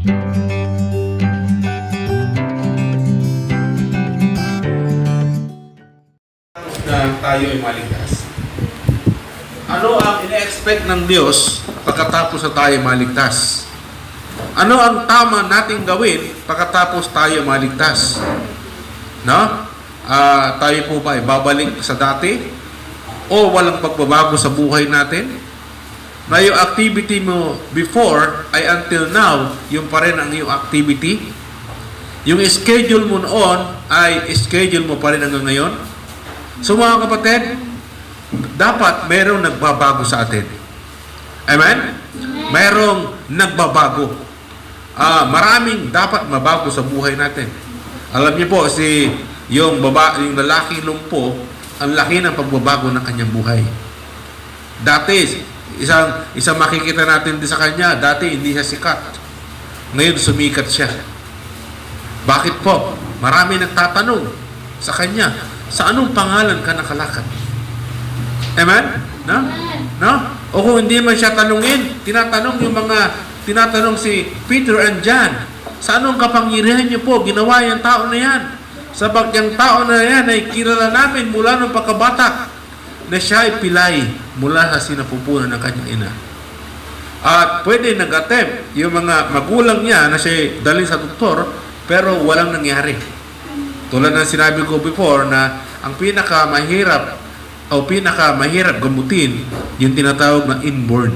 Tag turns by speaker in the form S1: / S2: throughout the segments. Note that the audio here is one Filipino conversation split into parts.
S1: Na tayo ay maligtas. Ano ang ina-expect ng Diyos pagkatapos na tayo maligtas? Ano ang tama nating gawin pagkatapos tayo maligtas? No? Tayo po ba ay babalik sa dati? O walang pagbabago sa buhay natin? Na yung activity mo before ay until now, yung pa rin ang iyong activity? Yung schedule mo noon ay schedule mo pa rin hanggang ngayon? So mga kapatid, dapat mayroong nagbabago sa atin. Amen? Mayroong nagbabago. Maraming dapat mabago sa buhay natin. Alam niyo po, yung lalaki lumpo, ang laki ng pagbabago ng kanyang buhay. Dati, isang makikita natin din sa kanya, dati hindi siya sikat. Ngayon sumikat siya. Bakit po? Marami nagtatanong sa kanya, sa anong pangalan ka nakalakad? Amen? No? No? O kung hindi man siya tanungin, tinatanong si Peter and John, sa anong kapangyarihan niyo po ginawa yung tao na yan? Sabag yung tao na yan ay kilala namin mula ng pagkabata na siya ay pilay mula sa sinapupunan ng kanyang ina. At pwede nag-attempt yung mga magulang niya na siya dalhin sa doktor, pero walang nangyari. Tulad ng sinabi ko before na ang pinakamahirap gamutin yung tinatawag na inborn.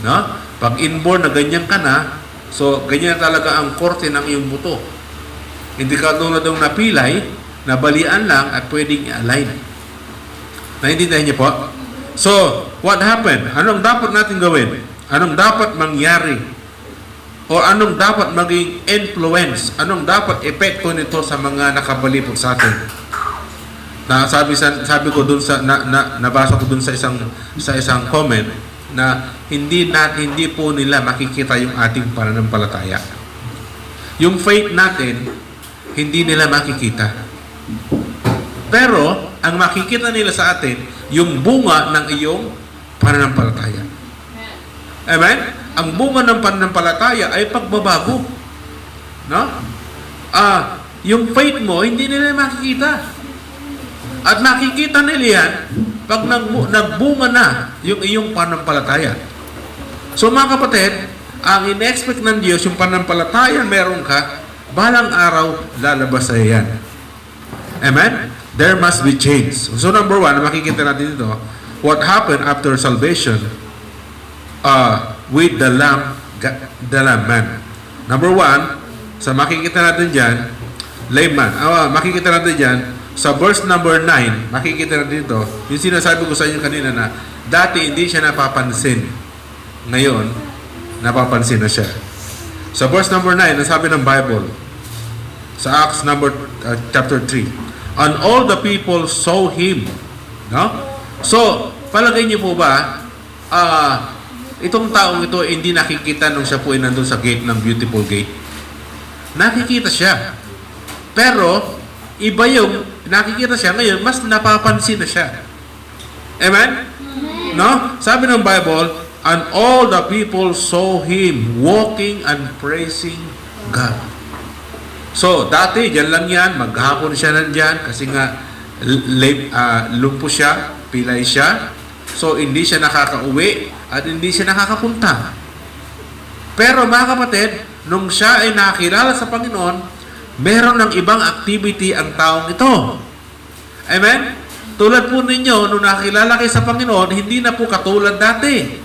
S1: No? Pag inborn na ganyan ka na, so ganyan talaga ang korte ng iyong buto. Hindi ka tulad ng napilay, nabalian lang at pwedeng i-align. Naintindihan niyo po? So, what happened? Anong dapat natin gawin? Anong dapat mangyari? O anong dapat maging influence? Anong dapat epekto nito sa mga nakabalibot sa atin? Na sabi ko dun sa nabasa ko dun sa isang comment na hindi po nila makikita yung ating pananampalataya. Yung faith natin hindi nila makikita. Pero ang makikita nila sa atin yung bunga ng iyong pananampalataya. Amen? Ang bunga ng pananampalataya ay pagbabago. No? Yung faith mo hindi nila makikita. At makikita nila yan pag nagbunga na yung iyong pananampalataya. So mga kapatid, ang in-expect ng Diyos, yung pananampalataya meron ka, balang araw lalabas sa yan. Amen? There must be change. So number one, makikita natin dito, what happened after salvation with the Lamb man. Number one, sa makikita natin dyan, layman. Makikita natin dyan, sa verse number 9, makikita natin dito, yung sinasabi ko sa inyo kanina na dati hindi siya napapansin. Ngayon, napapansin na siya. Sa verse number 9, nasabi ng Bible, sa Acts chapter 3, and all the people saw him. No? So, palagay niyo po ba, itong taong ito hindi nakikita nung siya po ay nandun sa gate ng Beautiful Gate? Nakikita siya. Pero, iba yung nakikita siya ngayon, mas napapansin na siya. Amen? No? Sabi ng Bible, and all the people saw him walking and praising God. So, dati, dyan lang yan, maghapon siya nandyan, kasi nga, lumpo siya, pilay siya, so hindi siya nakakauwi, at hindi siya nakakapunta. Pero mga kapatid, nung siya ay nakilala sa Panginoon, meron ng ibang activity ang taong ito. Amen? Tulad po ninyo, nung nakilala kayo sa Panginoon, hindi na po katulad dati.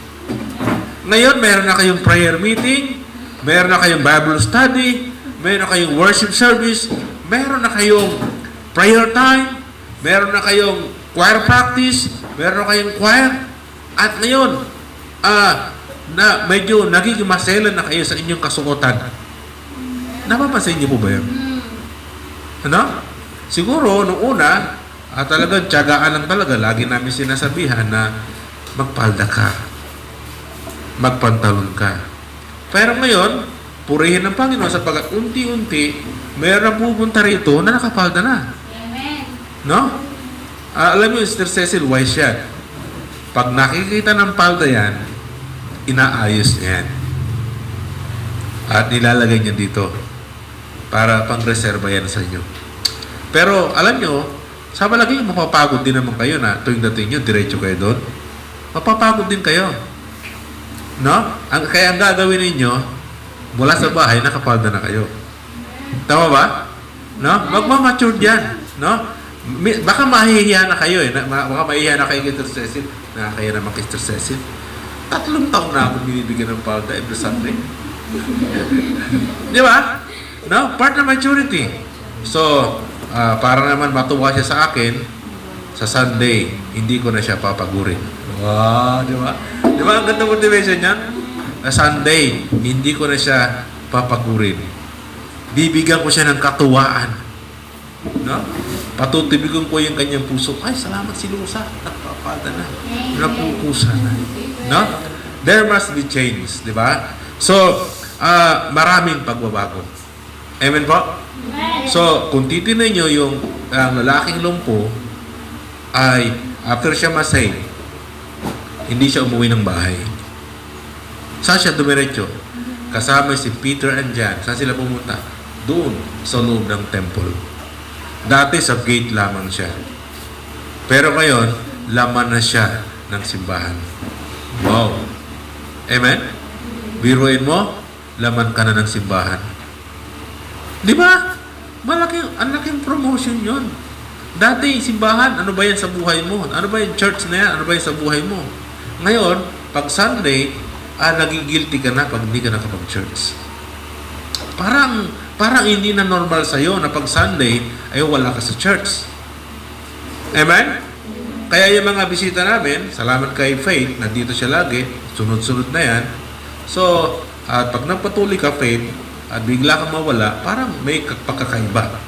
S1: Ngayon, meron na kayong prayer meeting, meron na kayong Bible study, meron na kayong worship service, meron na kayong prayer time, meron na kayong choir practice, meron na kayong choir, at ngayon, na medyo nagiging maselan na kayo sa inyong kasuotan. Napapansin niyo po ba yan? Ano? Siguro, noong una, talagang tiyagaan lang talaga. Lagi namin sinasabihan na magpalda ka. Magpantalon ka. Pero ngayon, purihin ng Panginoon sapagkat unti-unti, mayroon pupunta rito na nakapalda na.
S2: Amen.
S1: No? Alam mo, Sister Cecil, wise yan. Pag nakikita ng palda yan, inaayos niya yan. At nilalagay niya dito para pang-reserva yan sa inyo. Pero alam nyo, sa malaki mapapagod din naman kayo na tuwing dating nyo, diretso kayo doon. Mapapagod din kayo. No? Kaya ang gagawin ninyo, mula sa bahay, nakapalda na kayo. Tama ba? No? Magmamature dyan. No? Baka mahihiya na kayo eh. Baka mahihiya na kayo kay Sister Cecil. Nakakaya naman kay Sister Cecil. 3 taon na ako binibigyan ng palda every Sunday. Di ba? No? Part ng maturity. So, para naman matuwa siya sa akin, sa Sunday, hindi ko na siya papagurin. Wow, di ba? Di ba ang ganda motivation niya? Sunday, hindi ko na siya papagurin. Bibigyan ko siya ng katuwaan. No? Patutibigin ko yung kanyang puso. Ay, salamat si Lusa. Nagpapalda na. Nagpupusa na. No? There must be change. Di ba? So, maraming pagbabago. Amen po? So, kung titignan nyo yung lalaking lumpo, ay after siya masay, hindi siya umuwi ng bahay. Saan siya dumiretso? Kasama si Peter and John. Saan sila pumunta? Doon, sa loob ng temple. Dati sa gate lamang siya. Pero ngayon, laman na siya ng simbahan. Wow! Amen? Biruin mo, laman ka na ng simbahan. Di ba? Ang laking promotion yon. Dati, simbahan, ano ba yan sa buhay mo? Ano ba yung church na yan? Ano ba yan sa buhay mo? Ngayon, pag Sunday, nagigilty ka na pag hindi ka nakapag-church. Parang hindi na normal sa'yo na pag Sunday, ay wala ka sa church. Amen? Kaya yung mga bisita namin, salamat kay Faith, nandito siya lagi, sunod-sunod na yan. So, at pag nagpatuloy ka, Faith, at bigla kang mawala, parang may pagkakaiba.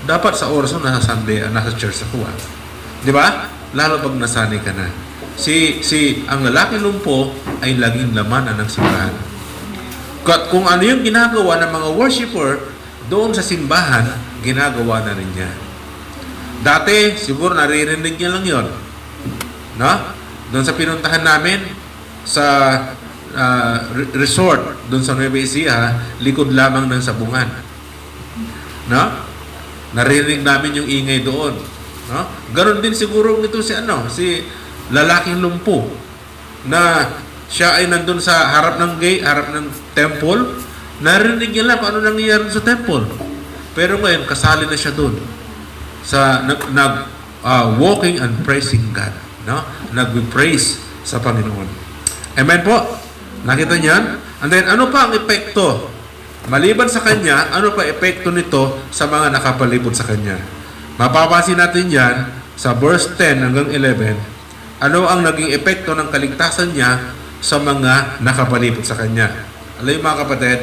S1: Dapat sa oras mo nasa Sunday, nasa church ako. Di ba? Lalo pag nasanay ka na. Ang lalaki lumpo ay laging laman ng simbahan. Kung ano yung ginagawa ng mga worshiper doon sa simbahan, ginagawa na rin niya. Dati, siguro naririnig niya lang yon. No? Doon sa pinuntahan namin, sa resort, doon sa Nueva Ecija, likod lamang ng sabungan. No? Naririnig namin yung ingay doon. No? Ganon din siguro ito si lalaking lumpo na siya ay nandun sa harap ng gate, harap ng temple. Narinig niya lang kung ano nangyayari sa temple. Pero ngayon, kasali na siya doon sa walking and praising God. No? Nag-praise sa Panginoon. Amen po? Nakita niyan? And then, ano pa ang epekto? Maliban sa kanya, ano pa epekto nito sa mga nakapalibot sa kanya? Mapapansin natin yan sa verse 10 hanggang 11. Ano ang naging epekto ng kaligtasan niya sa mga nakapalibot sa kanya? Alam mga kapatid,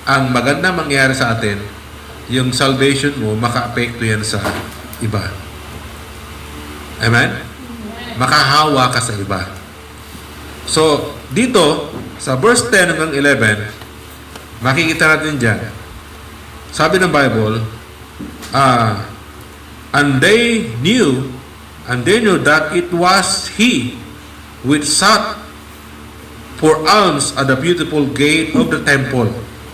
S1: ang maganda mangyari sa atin, yung salvation mo, maka-apekto yan sa iba. Amen? Makahawa ka sa iba. So, dito, sa verse 10 hanggang 11, makikita natin dyan. Sabi ng Bible, and they knew that it was he which sat for alms at the beautiful gate of the temple.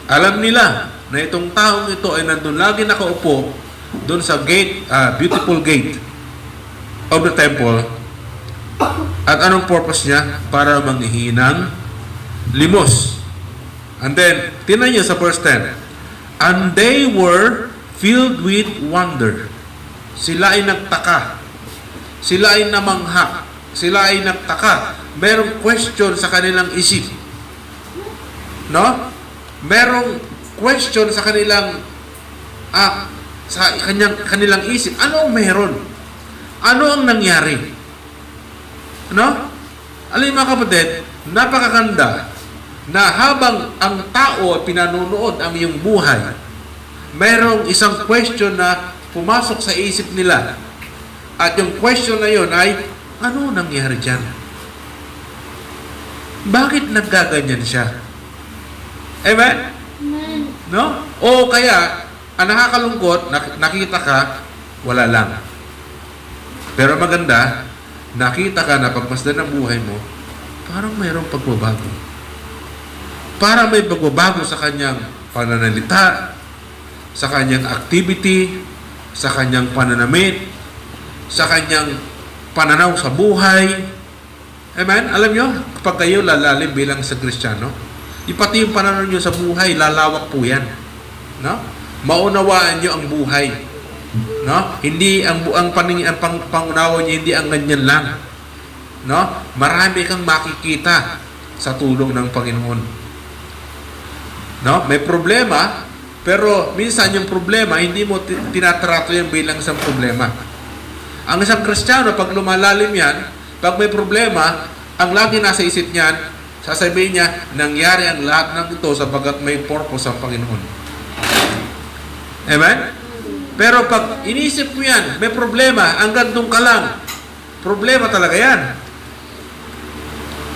S1: Alam nila na itong taong ito ay nandun lagi nakaupo doon sa gate, beautiful gate of the temple. At anong purpose niya? Para manghihinang limos. And then, tingnan niyo sa verse 10. And they were filled with wonder. Sila ay nagtaka. Sila ay namangha. Sila ay nagtaka. Merong question sa kanilang isip. No? Merong question sa kanilang kanilang isip. Ano ang meron? Ano ang nangyari? No? Alam niyo mga kapatid, napakaganda na habang ang tao ay pinanunood ang iyong buhay, merong isang question na pumasok sa isip nila. At yung question na yun ay, ano nangyari dyan? Bakit naggaganyan siya? Amen?
S2: Amen.
S1: No? O kaya, ang nakakalungkot, nakita ka, wala lang. Pero maganda, nakita ka na pagmasdan ng buhay mo, parang mayroong pagbabago. para may pagbabago sa kanyang pananalita, sa kanyang activity, sa kanyang pananamit, sa kanyang pananaw sa buhay. Amen? Alam nyo, kapag kayo lalalim bilang sa Kristiyano, pati yung pananaw nyo sa buhay, lalawak po yan. No? Maunawaan nyo ang buhay. No? Hindi ang pangunawa nyo, hindi ang ganyan lang. No? Marami kang makikita sa tulong ng Panginoon. No? May problema, pero minsan yung problema, hindi mo tinatrato yan bilang isang problema. Ang isang Kristiyano, pag lumalalim yan, pag may problema, ang lagi nasa isip niyan, sasabihin niya, nangyari ang lahat ng ito sapagkat may purpose ang Panginoon. Amen? Pero pag inisip mo yan, may problema, hanggang doon ka lang, problema talaga yan.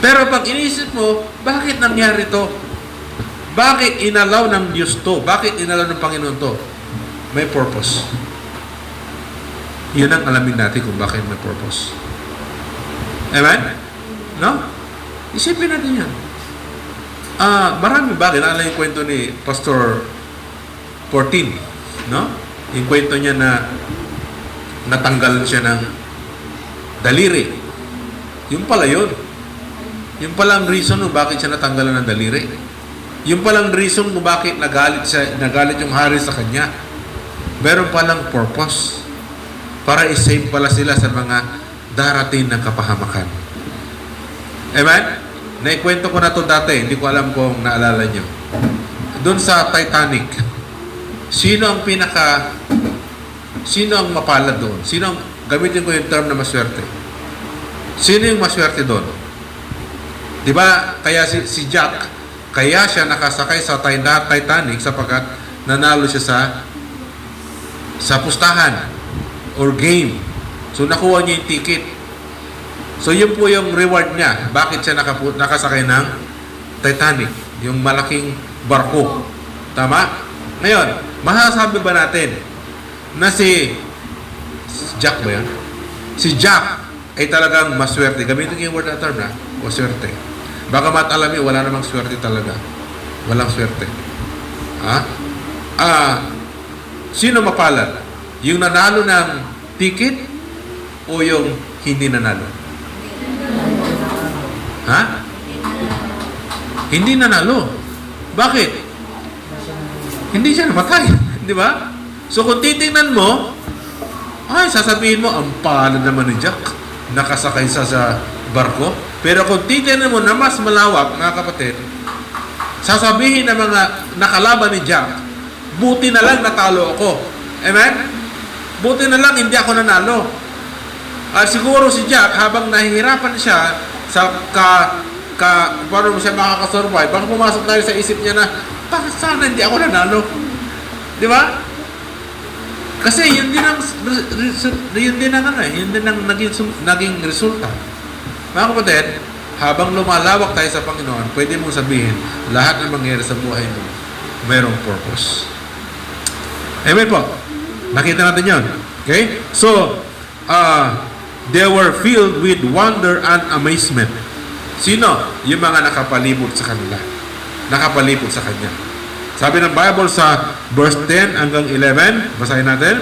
S1: Pero pag inisip mo, bakit nangyari to? Bakit inalaw ng Diyos to? Bakit inalaw ng Panginoon to? May purpose. Yun ang alamin natin kung bakit may purpose. Amen? No? Isipin natin yan. Marami bagay. Naalala yung kwento ni Pastor 14. No? Yung kwento niya na natanggal siya ng daliri. Yung pala yun. Yung palang reason kung bakit siya natanggalan ng daliri. Yung palang reason kung bakit nagalit yung hari sa kanya. Meron palang purpose. Para isave pala sila sa mga darating ng kapahamakan. Amen? Naikwento ko na to dati. Hindi ko alam kung naalala nyo. Doon sa Titanic, sino ang mapalad doon? Gamitin ko yung term na maswerte. Sino yung maswerte doon? Diba, kaya si Jack, kaya siya nakasakay sa Titanic sapagkat nanalo siya sa pustahan or game. So, nakuha niya yung ticket. So, yun po yung reward niya. Bakit siya nakasakay ng Titanic? Yung malaking barko. Tama? Ngayon, masasabi ba natin na si Jack ba yan? Si Jack ay talagang maswerte. Gamitin ko yung word na term na, o swerte. Baka alam niyo, wala namang swerte talaga. Walang swerte. Sino mapalad? Yung nanalo ng ticket o yung hindi nanalo? Hindi nanalo. Bakit? Hindi siya namatay. Di ba? So kung titingnan mo, sasabihin mo, ang palad naman ni Jack. Nakasakay sa barko. Pero kung titingnan mo na mas malawak, mga kapatid, sasabihin ng mga nakalaban ni Jack, buti na lang natalo ako. Amen? Buti na lang hindi ako nanalo. Siguro si Jack, habang nahihirapan siya sa paano mo siya makakasurvive, baka pumasok tayo sa isip niya na, bakit sana hindi ako nanalo? Di ba? Kasi yun din ang naging resulta. Mga kapatid, habang lumalawak tayo sa Panginoon, pwede mong sabihin, lahat ng mangyayari sa buhay mo, mayroong purpose. Amen po. Nakita natin yun. Okay? So, they were filled with wonder and amazement. Sino? Yung mga nakapalibot sa kanila. Nakapalibot sa Kanya. Sabi ng Bible sa verse 10 hanggang 11, basahin natin.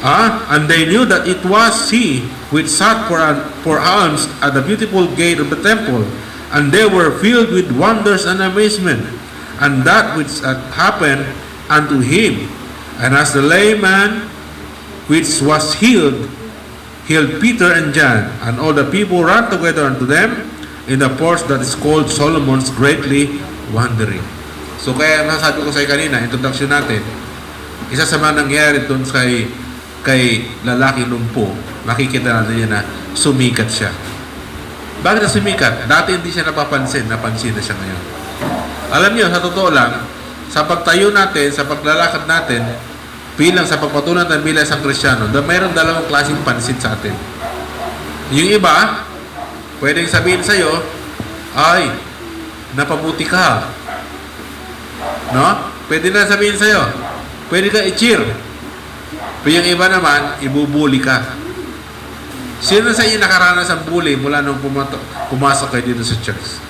S1: And they knew that it was He which sat for alms at the beautiful gate of the temple. And they were filled with wonders and amazement. And that which had happened unto Him. And as the layman which was healed Peter and John, and all the people ran together unto them in the porch that is called Solomon's, greatly wondering. So kaya nasabi ko sa kanina, introduction natin, isa sa mga nangyari doon kay lalaki lumpo, makikita natin yan na sumikat siya. Bakit na sumikat? Dati hindi siya napapansin na siya ngayon. Alam niyo, sa totoo lang, sa pagtayo natin, sa paglalakad natin, sa pagpatunan natin bilang isang Kristiyano, mayroong dalawang klaseng pansin sa atin. Yung iba, pwedeng sabihin sa'yo, ay, napabuti ka. No? Pwede na sabihin sa'yo, pwede ka i-cheer. Pero yung iba naman, ibubuli ka. Sino sa inyo nakaranas ng bully mula nung pumasok kayo dito sa church?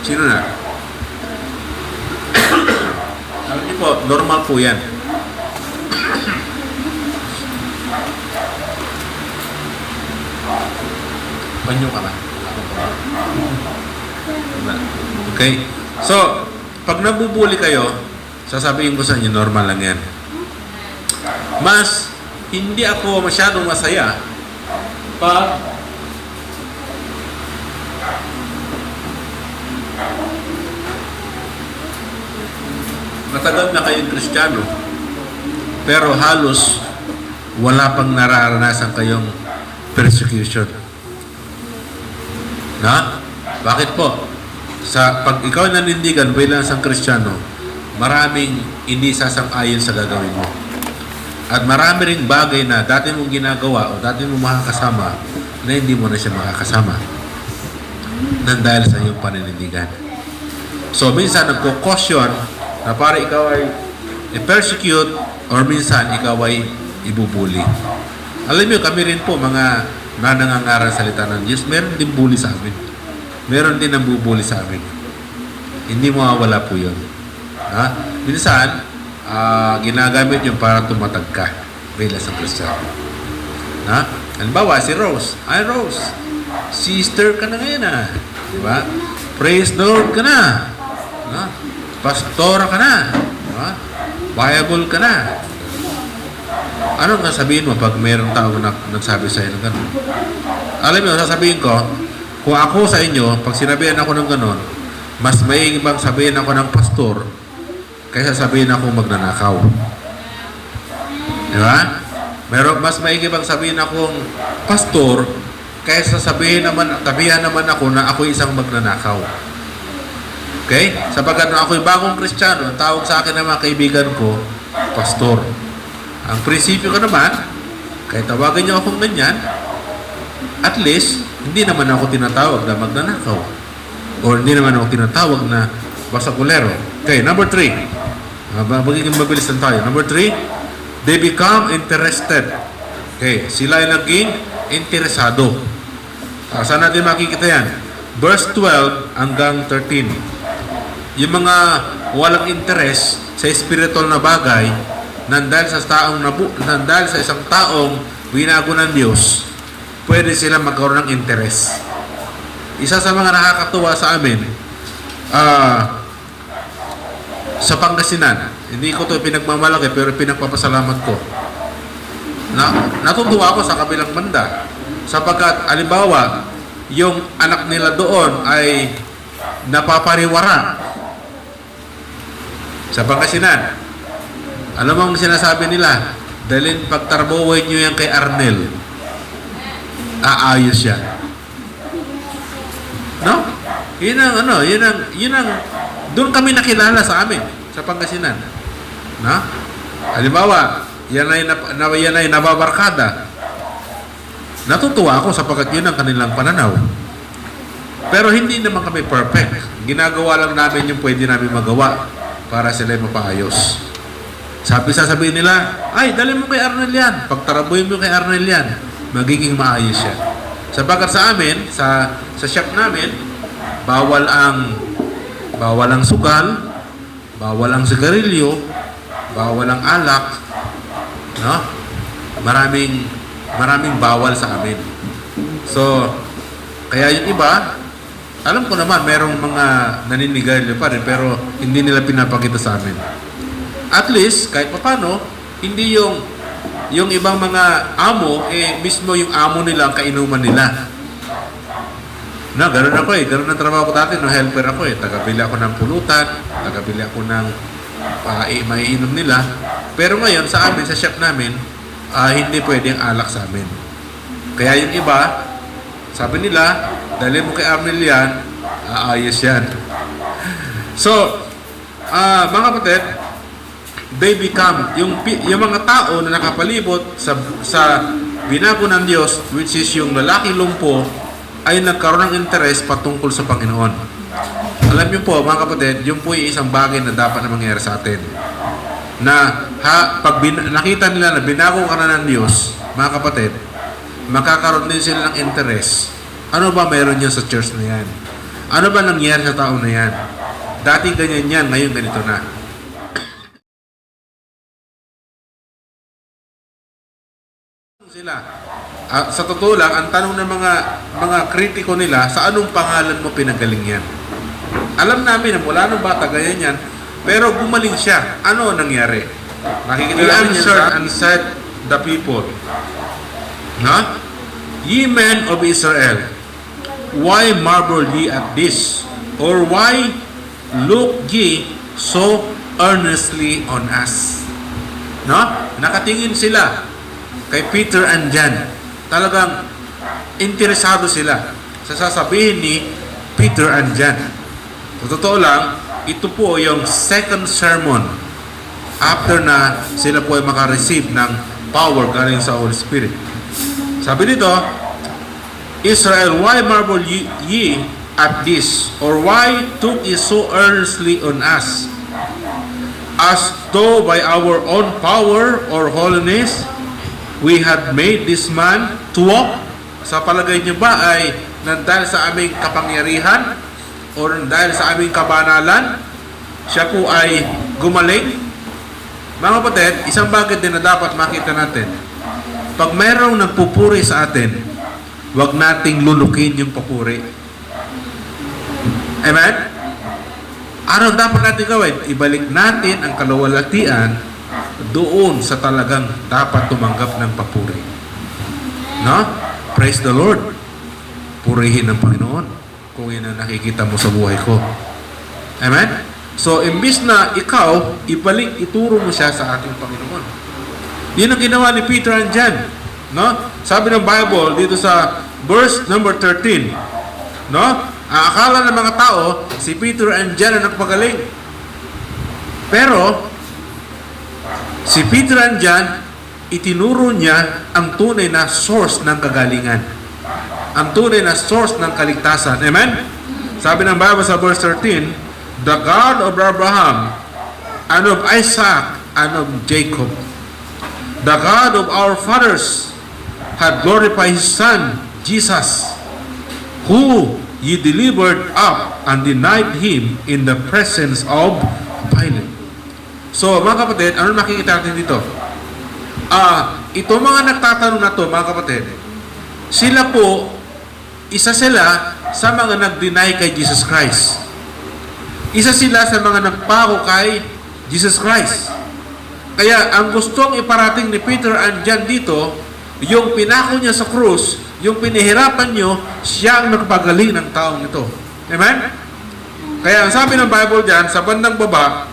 S1: Sino na? Alam niyo po, normal po yan. Banyo ka ba? Okay? So, pag nabubuli kayo, sasabihin ko sa inyo, normal lang yan. Mas, hindi ako masyadong masaya pag matagal na kayong Kristiyano, pero halos wala pang nararanasan kayong persecution. Na? Bakit po? Pag ikaw nanindigan bilang isang Kristiyano, maraming hindi sasang-ayon sa gagawin mo. At marami ring bagay na dati mong ginagawa o dati mong makakasama na hindi mo na siya makakasama nang dahil sa iyong paninindigan. So, minsan nagko-caution na para ikaw ay i-persecute or minsan ikaw ay ibubuli. Alam niyo, kami rin po, mga nangangaral salita ng Diyos, meron din bully sa amin. Meron din ang bubuli sa amin. Hindi mawawala po yun. Ha? Minsan, ginagamit yung para tumatag ka bilang sa Kristiyano. Ha? Halimbawa, si Rose. Ay, Rose, sister ka na ngayon, ha? Diba? Praise the Lord ka na. Ha? Pastora ka na. Ha? Bible ka na. Anong sasabihin mo pag mayroong tao na nagsabi sa inyo ng gano'n? Alam mo, sasabihin ko, kung ako sa inyo, pag sinabihan ako ng gano'n, mas maigi bang sabihin ako ng pastor kaysa sabihin ako magnanakaw. Di ba? Mas maigi bang sabihin akong pastor kaysa tabihan naman ako na ako isang magnanakaw. Okay? Sapagkat nung ako'y bagong Kristiyano, ang tawag sa akin ng mga kaibigan ko, pastor. Ang prinsipyo ko naman, kahit tawagan niyo akong ganyan, at least, hindi naman ako tinatawag na magnanakaw. Or hindi naman ako tinatawag na basakulero. Okay, number 3. Magiging mabilis lang tayo. Number 3, they become interested. Okay, sila ay naging interesado. Saan natin makikita yan? Verse 12 hanggang 13. Yung mga walang interest sa spiritual na bagay, nandahil sa isang taong binago ng Diyos, pwede sila magkaroon ng interest. Isa sa mga nakakatuwa sa amin, sa Pangasinan, hindi ko ito pinagmamalaki pero pinagpapasalamat ko. Natutuwa ako sa kabilang banda sapagkat alimbawa, yung anak nila doon ay napapariwara sa Pangasinan. Alam mo ang sinasabi nila? Dalhin pagtarbuhin nyo yan kay Arnel. Aayos yan. No? Yun ang, doon kami nakilala sa amin, sa Pangasinan. No? Halimbawa, yan ay nababarkada. Natutuwa ako sapagkat yun ang kanilang pananaw. Pero hindi naman kami perfect. Ginagawa lang namin yung pwede namin magawa para sila mapaayos. Sasabihin nila, ay, dali mo kay Arnel yan. Pagtarabuhin mo kay Arnel yan, magiging maayos yan. Sapagkat sa amin, sa shop namin, bawal ang sugal, bawal ang sigarilyo, bawal ang alak, no? Maraming bawal sa amin. So, kaya yung iba, alam ko naman, merong mga naninigarilyo pa rin, pero hindi nila pinapakita sa amin. At least, kahit papano, hindi yung ibang mga amo, mismo yung amo nila ang kainuman nila. No, ganun ako ganun ang trabaho ko dati, no, helper ako tagabili ako ng pulutan, tagabili ako ng maiinom nila. Pero ngayon, sa amin, sa shop namin, hindi pwedeng alak sa amin. Kaya yung iba, sabi nila, dali mo kay Arnel yan, ayos yan. So, mga kapatid, they become, yung mga tao na nakapalibot sa binago ng Diyos, which is yung lalaki lumpo, ay nagkaroon ng interes patungkol sa Panginoon. Alam niyo po, mga kapatid, yung po yung isang bagay na dapat na mangyari sa atin. Na pag nakita nila na binago ka na ng Diyos, mga kapatid, makakaroon din sila ng interes. Ano ba mayroon niya sa church na yan? Ano ba nangyari sa tao na yan? Dati ganyan yan, ngayon ganito na. Sila. Sa totoo lang, ang tanong ng mga kritiko nila, sa anong pangalan mo pinagaling yan? Alam namin na mula nung bata ganyan yan, pero gumaling siya. Ano ang nangyari? Nakikita natin yan and said the people, no? Ye men of Israel, why marvel ye at this? Or why look ye so earnestly on us? No? Nakatingin sila kay Peter and John. Talagang interesado sila sa sasabihin ni Peter and John. Sa totoo lang, ito po yung second sermon after na sila po ay makareceive ng power galing sa Holy Spirit. Sabi dito, Israel, why marvel ye at this? Or why took ye so earnestly on us? As though by our own power or holiness, we had made this man to walk. Sa palagay niyo ba ay dahil sa aming kapangyarihan o dahil sa aming kabanalan, siya po ay gumaling? Mga kapatid, isang bagay din na dapat makita natin. Pag mayroong nagpupuri sa atin, huwag nating lulukin yung papuri. Amen? Ano dapat natin gawin? Ibalik natin ang kaluwalhatian doon sa talagang dapat tumanggap ng papuri. No? Praise the Lord. Purihin ng Panginoon kung yun ang nakikita mo sa buhay ko. Amen? So, imbis na ikaw, ituro mo siya sa ating Panginoon. Yun ang ginawa ni Peter and John. No? Sabi ng Bible dito sa verse number 13, no? Akala ng mga tao, si Peter and John ang nagpagaling. Pero, si Peter and John, itinuro niya ang tunay na source ng kagalingan. Ang tunay na source ng kaligtasan. Amen? Sabi ng Bible sa verse 13, the God of Abraham, and of Isaac, and of Jacob, the God of our fathers, had glorified His Son, Jesus, who ye delivered up and denied Him in the presence of Pilate. So, mga kapatid, ano makikita natin dito? Ito mga nagtatanong na to, mga kapatid, sila po, isa sila sa mga nag-deny kay Jesus Christ. Isa sila sa mga nagpako kay Jesus Christ. Kaya, ang gustong iparating ni Peter and John dito, yung pinako niya sa krus, yung pinahirapan nyo, siya ang nagpagaling ng taong ito. Amen? Kaya, ang sabi ng Bible dyan, sa bandang baba,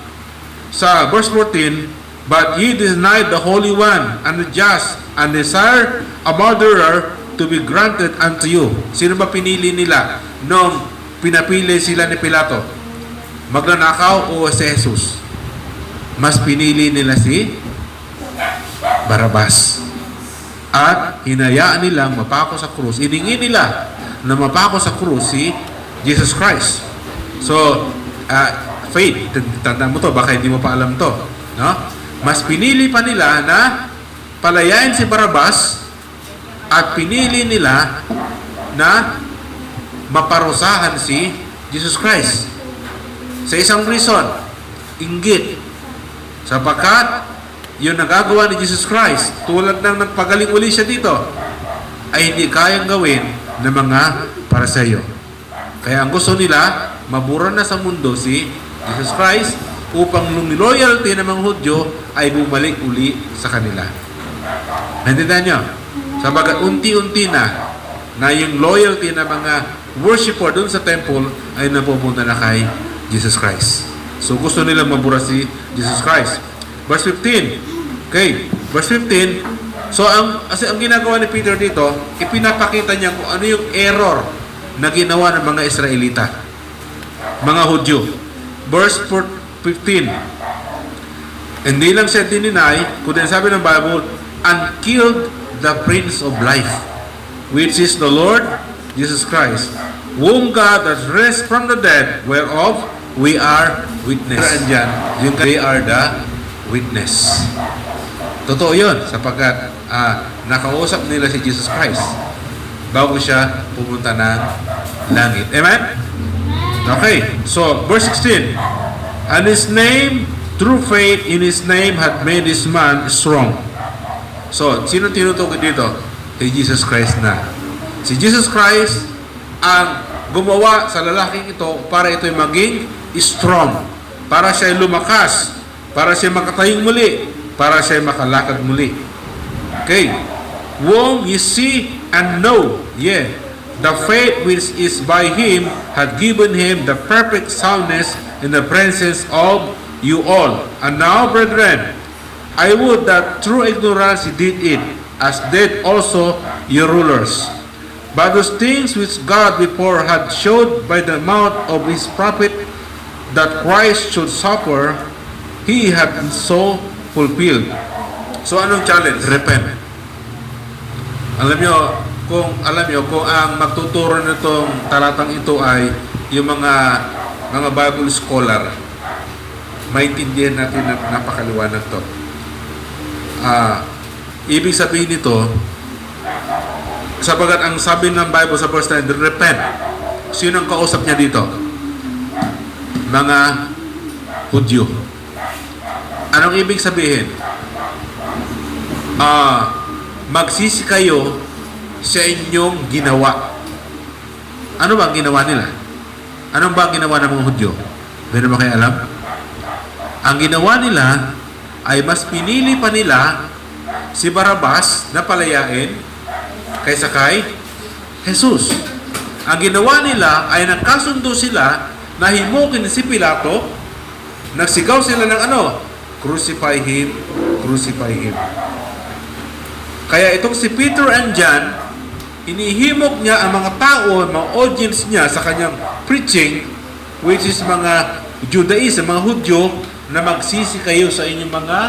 S1: sa verse 14, but ye denied the Holy One and the just, and desire a murderer to be granted unto you. Sino ba pinili nila nung pinapili sila ni Pilato? Magnanakaw o si Jesus? Mas pinili nila si Barabas. At hinayaan nilang mapako sa krus. Iningi nila na mapako sa krus si Jesus Christ. So, faith, tanda mo to, baka hindi mo pa alam to. No? Mas pinili pa nila na palayain si Barabas at pinili nila na maparusahan si Jesus Christ. Sa isang reason, inggit. Sapagkat yung nagagawa ni Jesus Christ, tulad ng nagpagaling uli siya dito, ay hindi kayang gawin ng mga Pariseo. Kaya ang gusto nila, mabura na sa mundo si Jesus Christ upang yung loyalty ng mga Hudyo ay bumalik uli sa kanila. Naintindihan nyo? Sabagat unti-unti na yung loyalty ng mga worshiper dun sa temple ay napupunta na kay Jesus Christ. So gusto nilang mabura si Jesus Christ. Verse 15. Okay, verse 15. So ang ginagawa ni Peter dito, ipinapakita niya kung ano yung error na ginawa ng mga Israelita, mga Hudyo. Verse 15. Hindi lang siya dininay, kundi sabi ng Bible, and killed the Prince of Life, which is the Lord Jesus Christ, whom God has raised from the dead, whereof we are witness. Andyan, yung they are the witness. Totoo yun, sapagkat nakausap nila si Jesus Christ bago siya pumunta ng langit. Amen? Okay, so verse 16. And his name, through faith in his name, had made this man strong. So, sino tinutukoy dito? Kay Jesus Christ na. Si Jesus Christ ang gumawa sa lalaking ito para ito'y maging strong. Para siya lumakas. Para siya makatayong muli. Para siya makalakad muli. Okay. Whom ye see and know, the faith which is by him had given him the perfect soundness in the presence of you all. And now, brethren, I would that through ignorance ye did it, as did also your rulers. But those things which God before had showed by the mouth of his prophet that Christ should suffer, he had so fulfilled. So anong challenge? Repent. Alam nyo kung ang magtuturo nitong talatang ito ay yung mga Bible scholar, maintindihan natin na napakaliwanag to. Ibig sabihin nito, sapagat ang sabi ng Bible sa verse 9, repent. Sino ang kausap niya dito? Mga Hudyo. Anong ibig sabihin? Magsisi kayo sa inyong ginawa. Ano ba ang ginawa nila? Anong ba ang ginawa ng mga Hudyo? Meron ba kayo alam? Ang ginawa nila ay mas pinili pa nila si Barabas na palayain kaysa kay Jesus. Ang ginawa nila ay nagkasundo sila na himukin si Pilato, nagsigaw sila ng ano? Crucify him, crucify him. Kaya itong si Peter and John, inihimok niya ang mga tao, mga audience niya sa kanyang preaching, which is mga Judaism, mga Hudyo, na magsisi kayo sa inyong mga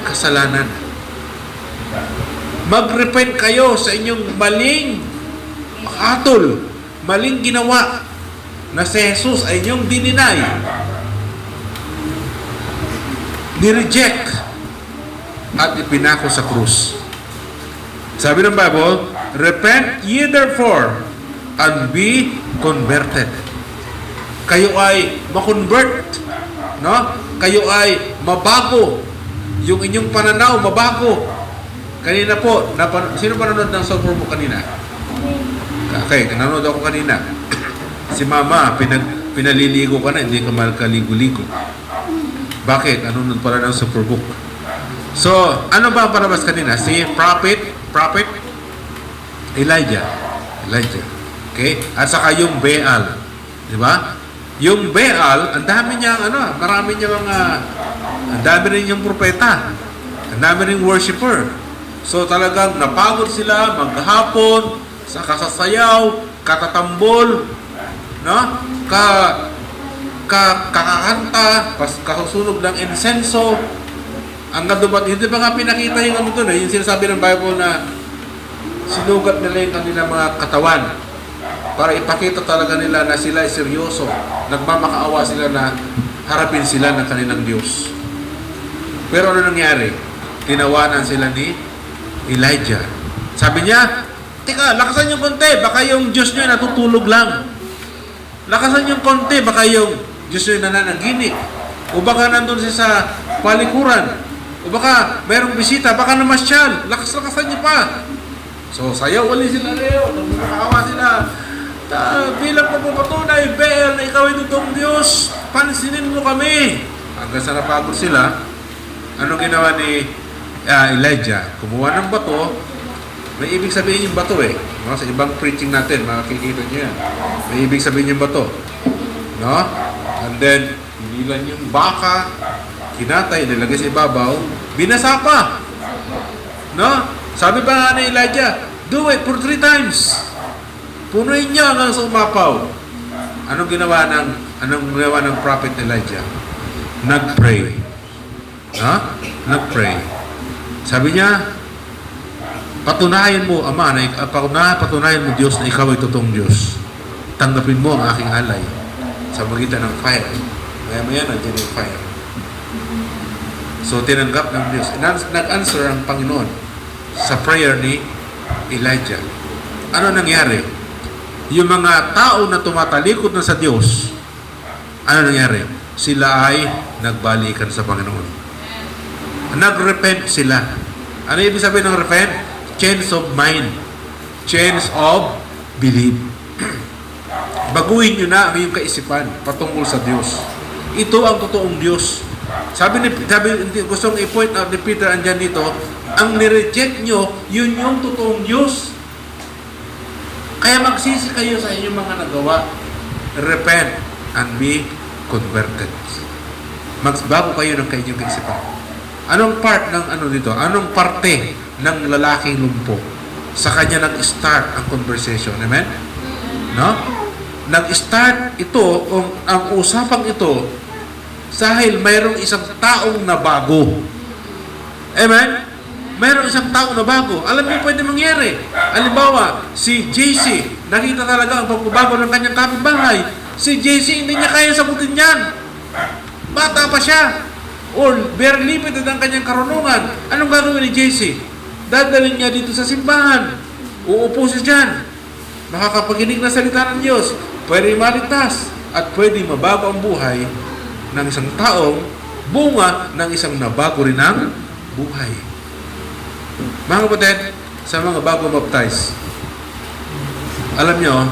S1: kasalanan. Mag-repent kayo sa inyong maling atol, maling ginawa na si Jesus ay inyong dininay, nireject at ipinako sa krus. Sabi ng Bible, repent ye therefore and be converted. Kayo ay ma-convert, no? Kayo ay mabago. Yung inyong pananaw mabago. Kanina po, sino panonood ng Superbook kanina? Okay, nanonood ako kanina. Si Mama, pinaliligo ka na, hindi ka malkaligo-ligo. Bakit? Nanonood pala ng Superbook. So, ano ba ang palabas kanina? Si Prophet Elijah. Okay? At saka yung Baal. Di ba? Yung Baal, ang dami niyang marami niyang ang dami rin yung propeta. Ang dami rin worshiper. So talagang napagod sila maghapon, sa kasasayaw, katatambol, no? Kakakanta, kasusunog ng insenso. Ang dumat, hindi ba nga pinakita yung ano doon yung sinasabi ng Bible na sinugat nila yung kanilang mga katawan para ipakita talaga nila na sila ay seryoso. Nagmamakaawa sila na harapin sila ng kanilang Diyos. Pero ano nangyari? Tinawanan sila ni Elijah. Sabi niya, teka, lakasan yung konti, baka yung Diyos nyo natutulog lang. Lakasan yung konti, baka yung Diyos nyo nananaginip. O baka nandun siya sa palikuran. O baka mayroong bisita, baka namasyal. Lakas-lakasan niyo pa. So, sayaw ulit sila Leo. Nagmamakawa sila. Bilang pagpapatunay, Baal, na ikaw ay totoong Diyos. Pansinin mo kami. Hanggang sa napagod sila, anong ginawa ni Elijah? Kumuha ng bato. May ibig sabihin yung bato eh. No? Sa ibang preaching natin, makikita nyo yan. May ibig sabihin yung bato. No? And then, hinilan yung baka, kinatay, nilagay sa ibabaw, binasa pa. No? Sabi pa nga ni Elijah, do it for 3 times. Punuin niya hanggang sa umapaw. Anong ginawa ng prophet Elijah? Nag-pray. Ha? Nag-pray. Sabi niya, patunayan mo, Ama, patunayan mo Diyos na ikaw ay totoong Diyos. Tanggapin mo ang aking alay sa magitan ng fire. Maya-maya nandiyan yung fire. So, tinanggap ng Diyos. Nag-answer ang Panginoon sa prayer ni Elijah. Ano nangyari? yung mga tao na tumatalikod na sa Diyos, ano nangyari? Sila ay nagbalikan sa Panginoon. Nag-repent sila. Ano ibig sabihin ng repent? Change of mind. Change of belief. Baguhin nyo na ang iyong kaisipan patungkol sa Diyos. Ito ang totoong Diyos. Gustong i-point out ni Peter andyan dito, ang nireject nyo, yun yung totoong Diyos. Kaya magsisi kayo sa inyong mga nagawa. Repent and be converted. Magbago kayo ng kanyang kaisipan. Anong part ng dito? Anong parte ng lalaking lumpo? Sa kanya nag-start ang conversation. Amen? No? Nag-start ito, ang usapang ito, dahil mayroong isang taong nabago. Amen? Mayroong isang taong nabago. Alam niyo pwede mangyari. Halimbawa, si JC, nakita talaga ang pagbabago ng kanyang kapitbahay. Si JC, hindi niya kaya sagutin yan. Bata pa siya. Or very limited ang kanyang karunungan. Anong gagawin ni JC? Dadalhin niya dito sa simbahan. Uupo siya dyan. Makakapaginig na salita ng Diyos. Pwede maligtas. At pwede mabago ang buhay ng isang taong bunga ng isang nabago rin ang buhay. Mga kapatid, sa mga bago baptize, alam nyo,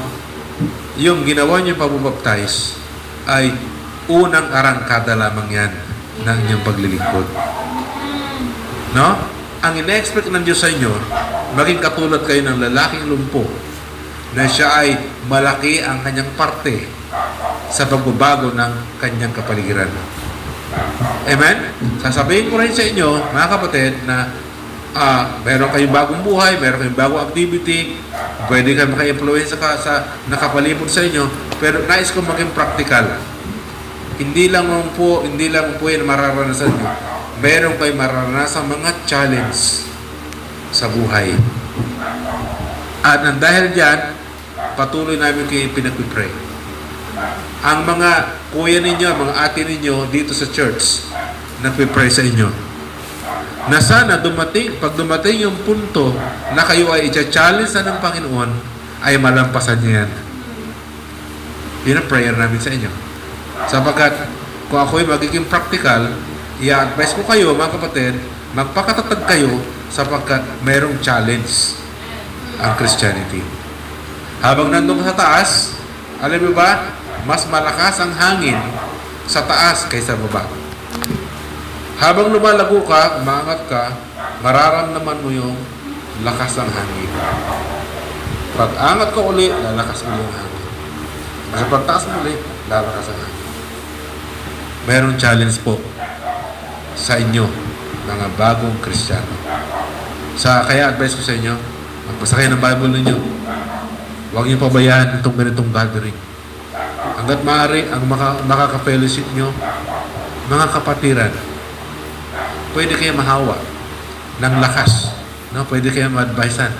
S1: yung ginawa niyo pabubaptize ay unang arangkada lamang yan ng inyong paglilingkod. No? Ang ina-expect ng Diyos sa inyo, maging katulad kayo ng lalaking lumpo na siya ay malaki ang kanyang parte sa pagbabago ng kanyang kapaligiran. Amen? Sasabihin ko rin sa inyo, mga kapatid, na meron kayong bagong buhay, meron kayong bagong activity, pwede kayo maka-influence sa nakapalibot sa inyo, pero nais ko maging practical. Hindi lang po yung mararanasan nyo. Meron kayo mararanasan mga challenge sa buhay. At dahil dyan, patuloy namin kayo pinag-pray. Ang mga kuya ninyo, mga ate ninyo dito sa church, nagpipray sa inyo. Na sana pag dumating yung punto na kayo ay i-challenge na ng Panginoon, ay malampasan niya yan. Yun ang prayer namin sa inyo. Sapagkat kung ako'y magiging practical, i-advise ko kayo, mga kapatid, magpakatatag kayo sapagkat mayroong challenge ang Christianity. Habang nandun sa taas, alam mo ba, mas malakas ang hangin sa taas kaysa baba. Habang lumalago ka, umangat ka, mararamdaman mo yung lakas ng hangin. Pag angat ka uli, lalakas mo yung hangin. Sa pagtaas mo uli, lalakas ang hangin. Mayroong challenge po sa inyo, mga bagong Kristiyano. Kaya advice ko sa inyo, magbasa kayo ng Bible ninyo. Huwag niyo pabayaan itong ganitong gathering. Hanggat maaari, ang makaka-fellowship nyo, mga kapatiran, pwede kayo mahawa ng lakas. No? Pwede kayo ma-advisean.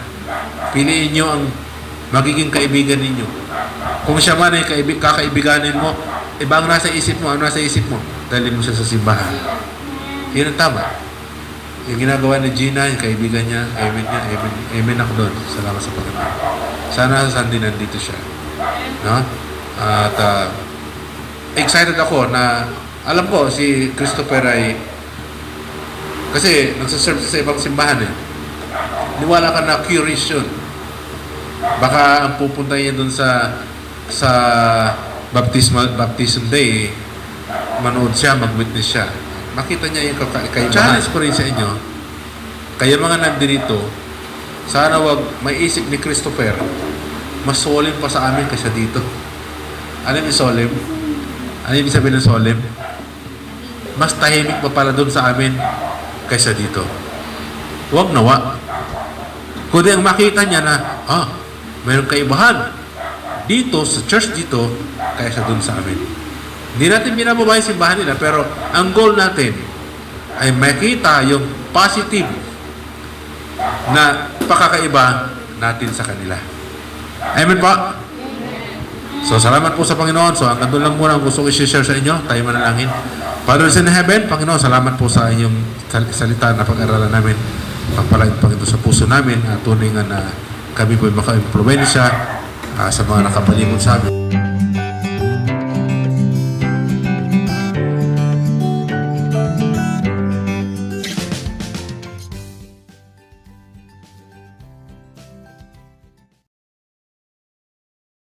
S1: Piliin nyo ang magiging kaibigan ninyo. Kung siya man ay kakaibiganin mo, ibang nasa isip mo, ano nasa isip mo? Dalhin mo siya sa simbahan. Yun ang tama. Yung ginagawa ni Gina, yung kaibigan niya, amen niya, amen ako doon. Salamat sa Panginoon. Sana sa Sunday nandito siya. No? At excited ako na alam ko si Christopher ay kasi nagsaserve sa ibang simbahan eh. Niwala ka na curious yun. Baka ang pupunta niya doon sa baptism day, manood siya, mag-witness siya. Makita niya yung kakaibahan. Challenge ko rin sa inyo, kaya mga nandito, sana wag may isip ni Christopher, mas solemn pa sa amin kaysa dito. Ano yung solemn? Ano yung sabihin ng solemn? Mas tahimik pa pala doon sa amin kaysa dito. Huwag nawa. Kundi ang makita niya na, mayroong kaibahan dito, sa church dito, kaysa doon sa amin. Hindi natin binababa yung simbahan nila, pero ang goal natin ay makita yung positive na pakakaiba natin sa kanila. Amen po? So, salamat po sa Panginoon. So, hanggang doon lang muna ang gusto ko i-share sa inyo. Tayo manalangin. Father in heaven, Panginoon, salamat po sa inyong salita na pag-aralan namin. Pagpalain, Panginoon, sa puso namin at tunay nga na kami po maka-impluensya sa mga nakapaligid sa amin.